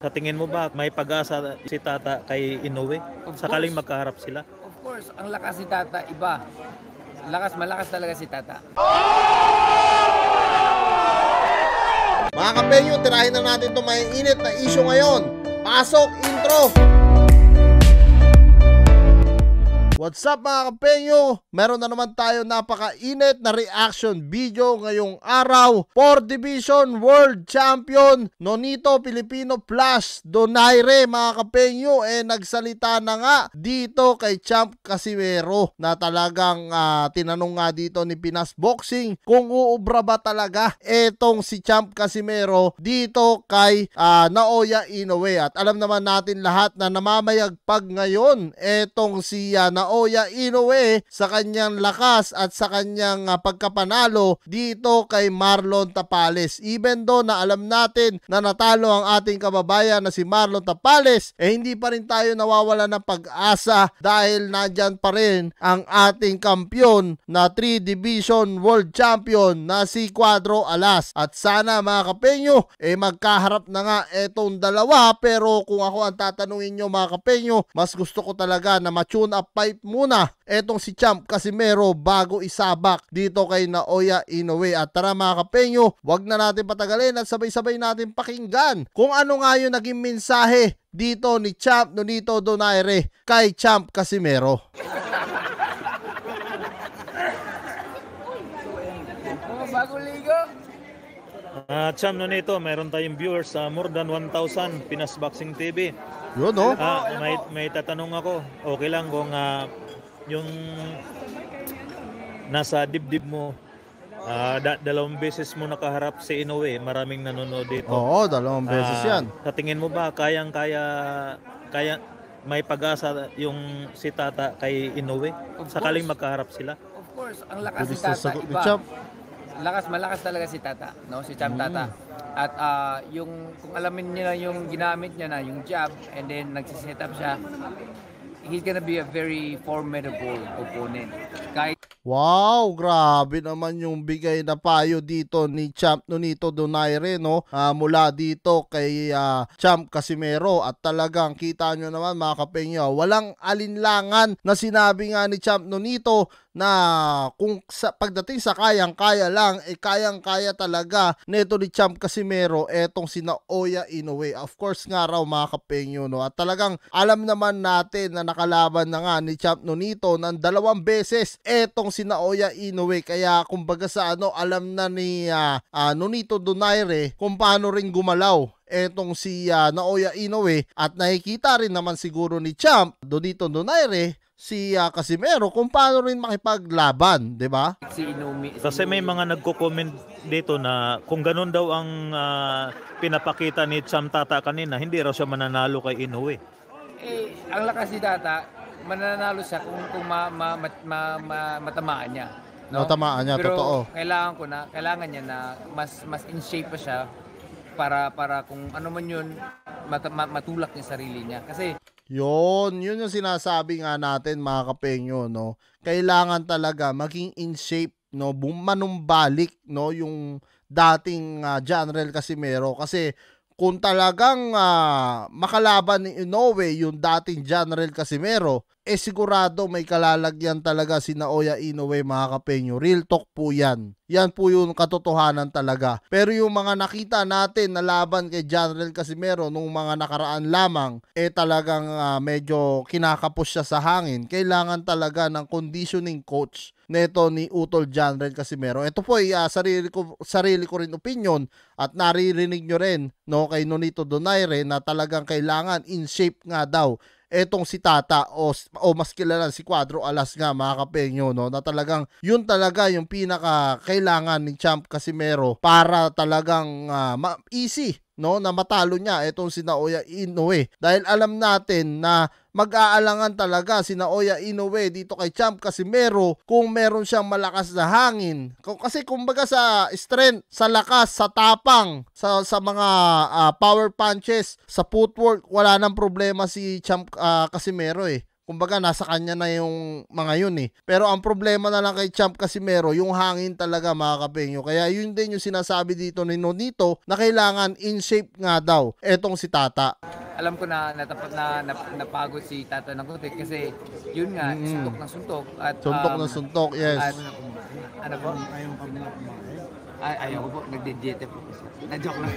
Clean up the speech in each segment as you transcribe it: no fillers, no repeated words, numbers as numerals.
Sa tingin mo ba may pag-asa si Tata kay Inoue? Sakaling magkaharap sila? Of course, ang lakas si Tata iba. Malakas talaga si Tata. Mga kapenyo, tirahin na natin itong may init na issue ngayon. Pasok, intro! What's up mga kapenyo? Meron na naman tayo napaka-init na reaction video ngayong araw. 4 Division World Champion Nonito Pilipino Plus Donaire mga kapenyo nagsalita na nga dito kay Champ Casimero na talagang tinanong nga dito ni Pinas Boxing kung uubra ba talaga etong si Champ Casimero dito kay Naoya Inoue. At alam naman natin lahat na namamayagpag ngayon etong si Naoya Inoue sa kanyang lakas at sa kanyang pagkapanalo dito kay Marlon Tapales. Even though na alam natin na natalo ang ating kababayan na si Marlon Tapales, hindi pa rin tayo nawawala ng pag-asa dahil nandyan pa rin ang ating kampiyon na 3 Division World Champion na si Cuadro Alas. At sana mga kapenyo, magkaharap na nga etong dalawa, pero kung ako ang tatanungin nyo mga kapenyo, mas gusto ko talaga na ma-tune up pipe muna etong si Champ Casimero bago isabak dito kay Naoya Inoue. At tara mga kapenyo, wag na natin patagalin at sabay-sabay natin pakinggan kung ano nga yung naging mensahe dito ni Champ Nonito Donaire kay Champ Casimero. Bagong ligo. Champ Nonito, meron tayong viewers more than 1,000 Pinas Boxing TV. Yun no? May tatanong ako, okay lang kung yung nasa dibdib mo, dalawang beses mo nakaharap si Inoue, maraming nanonood dito. Oo, dalawang beses yan. Sa tingin mo ba kaya may pag-asa yung si Tata kay Inoue? Sakaling magkaharap sila? Of course, ang lakas si Tata iba. Malakas talaga si Tata, no? Si Champ Tata. At yung kung alamin niya yung ginamit niya na yung jab and then nagsiset up siya, he's gonna be a very formidable opponent. Wow, grabe naman yung bigay na payo dito ni Champ Nonito Donaire, no? Mula dito kay Champ Casimero. At talagang kita nyo naman mga kapenyo, walang alinlangan na sinabi nga ni Champ Nonito na kung pagdating sa kayang-kaya lang, kayang-kaya talaga nito ni Champ Casimero etong si Naoya Inoue. Of course nga raw mga kapenyo, no? At talagang alam naman natin na nakalaban na nga ni Champ Nonito ng 2 beses etong si Naoya Inoue. Kaya kumbaga sa alam na ni Nonito Donaire kung paano rin gumalaw etong si Naoya Inoue. At nakikita rin naman siguro ni Champ Nonito Donaire si Casimero kung paano rin makipaglaban, di ba? Kasi may mga nagko-comment dito na kung ganun daw ang pinapakita ni Champ Tata kanina, hindi raw siya mananalo kay Inoue. Ang lakas ni Tata, mananalo siya kung matamaan niya. No? Matamaan niya, pero totoo. Kailangan niya na mas in shape pa siya para kung ano man yun, matulak niya sarili niya. Kasi yun yung sinasabi nga natin mga kapenyo, no? Kailangan talaga maging in shape, no? Manumbalik, no? Yung dating General Casimero. Kasi kung talagang makalaban ni Inoue yung dating General Casimero, sigurado may kalalagyan talaga si Naoya Inoue mga kapenyo. Real talk po yan. Yan po yung katotohanan talaga. Pero yung mga nakita natin na laban kay General Casimero nung mga nakaraan lamang, talagang medyo kinakapos siya sa hangin. Kailangan talaga ng conditioning coach neto ni Utol General Casimero. Ito po ay sarili ko rin opinion at naririnig nyo rin, no, kay Nonito Donaire na talagang kailangan in shape nga daw etong si Tata o mas kilala si Cuadro Alas nga mga kapenyo, no, na talagang yun talaga yung pinaka kailangan ni Champ Casimero para talagang easy, no, na matalo niya etong si Naoya Inoue. Dahil alam natin na mag-aalangan talaga si Naoya Inoue dito kay Champ Casimero kung meron siyang malakas na hangin. Kasi kumbaga sa strength, sa lakas, sa tapang, sa mga power punches, sa footwork, wala nang problema si Champ Casimero Kumbaga nasa kanya na yung mga yun eh. Pero ang problema na lang kay Champ Casimero, yung hangin talaga mga kapengyo. Kaya yun din yung sinasabi dito ni Nonito na kailangan in shape nga daw etong si Tata. Alam ko na napagod si Tata ng konti kasi yun nga, suntok na suntok. At, Suntok na suntok, yes. At, ano po? Ayaw ko po, nagde-diete po. Na-joke lang.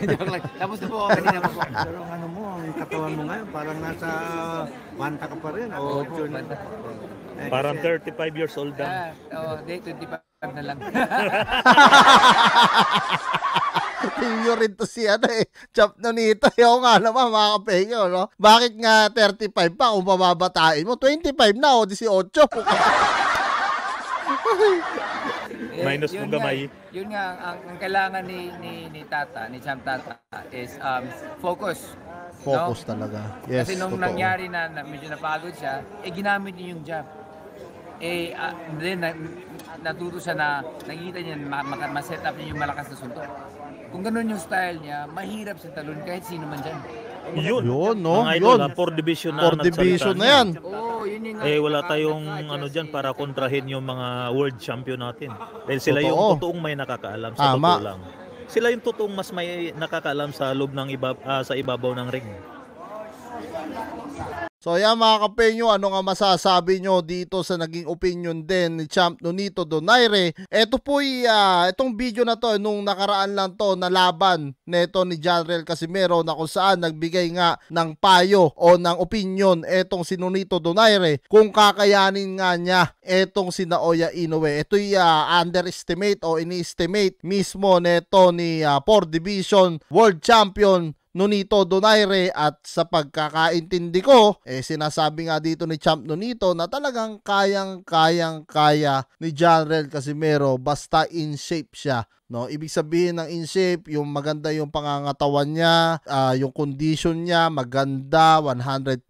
Tapos na po ako kanina po. Pero ang ano mo, ang katawan mo ngayon, parang nasa banta ka pa rin. O, Banda. Parang 35 years old lang. Day 25 na lang. Pinyo rin to si Champ Nonito. Yung nga naman mga kapengyo, no? Bakit nga 35 pa kung pababatain mo? 25 na o 18. Minus mong gamay. Yun nga, ang kailangan ni Tata, ni Champ Tata is focus. Focus talaga. Yes, Kasi nung totoo. nangyari na medyo napagod siya, ginamit niya yung jab. Then natuto siya na nakikita niya, ma-set up niya yung malakas na suntok. Kung ganun yung style niya, mahirap sa talon kahit sino man dyan. Yun, no? mga idol, Yun. 4 division na 4 division na yan. Oo, yun yung... Wala tayong dyan para kontrahin yung mga world champion natin. Dahil sila Totoo. yung totoong may nakakaalam sa Tama. totoo lang. Sila yung totoong mas may nakakaalam sa loob ng sa ibabaw ng ring. So yan mga kapenyo, ano nga masasabi nyo dito sa naging opinion din ni Champ Nonito Donaire? Ito po itong video na to, nung nakaraan lang to na laban neto ni Janriel Casimero na kung saan nagbigay nga ng payo o ng opinion etong si Nonito Donaire kung kakayanin nga niya etong si Naoya Inoue. Ito'y underestimate o ini-estimate mismo neto ni 4 Division World Champion Nonito Donaire, at sa pagkakaintindi ko, sinasabi nga dito ni Champ Nonito na talagang kaya ni Janriel Casimero basta in shape siya. No, ibig sabihin ng in shape, yung maganda yung pangangatawan niya, yung condition niya maganda 100%.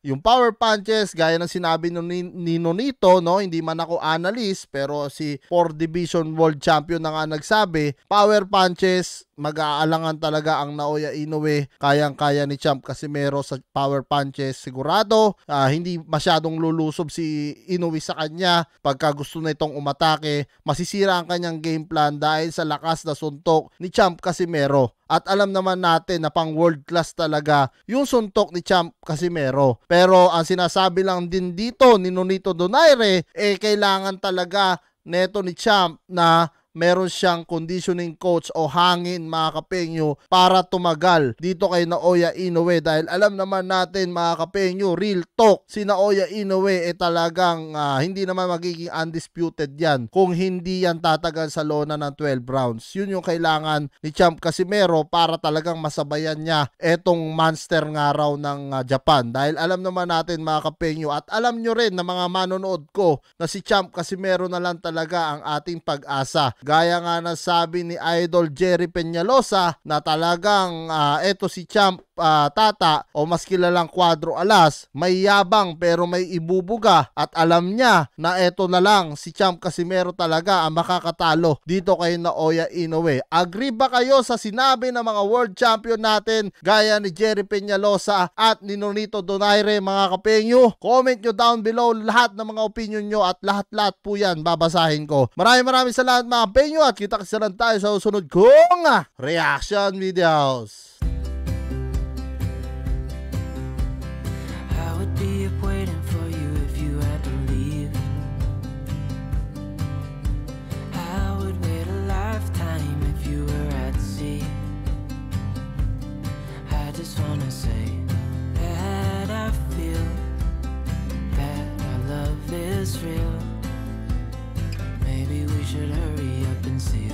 Yung power punches, gaya ng sinabi ni Nonito, no, hindi man ako analyst, pero si 4 Division World Champion na nga nagsabi, power punches, mag-aalangan talaga ang Naoya Inoue. Kayang-kaya ni Champ Casimero sa power punches, sigurado. Hindi masyadong lulusob si Inoue sa kanya pagka gusto na itong umatake. Masisira ang kanyang game plan dahil sa lakas na suntok ni Champ Casimero. At alam naman natin na pang world class talaga yung suntok ni Champ Casimero. Pero ang sinasabi lang din dito ni Nonito Donaire, kailangan talaga neto ni Champ na meron siyang conditioning coach o hangin mga kapengyo para tumagal dito kay Naoya Inoue, dahil alam naman natin mga kapengyo, real talk, si Naoya Inoue talagang hindi naman magiging undisputed yan kung hindi yan tatagal sa lona ng 12 rounds. Yun yung kailangan ni Champ Casimero para talagang masabayan niya etong monster nga raw ng Japan, dahil alam naman natin mga kapengyo at alam nyo rin na mga manonood ko na si Champ Casimero na lang talaga ang ating pag-asa. Gaya nga na sabi ni Idol Jerry Peñalosa na talagang eto si Champ Tata, o mas kilalang Cuadro Alas, may yabang pero may ibubuga, at alam niya na eto na lang si Champ Casimero talaga ang makakatalo dito kay Naoya Inoue. Agree ba kayo sa sinabi ng mga world champion natin gaya ni Jerry Peñalosa at ni Nonito Donaire mga kapengyo? Comment nyo down below lahat ng mga opinion nyo at lahat-lahat po yan babasahin ko. Maraming salamat mga kapengyo at kita-kita lang tayo sa susunod kong reaction videos. Be up waiting for you if you had to leave. I would wait a lifetime if you were at sea. I just wanna say that I feel that our love is real. Maybe we should hurry up and see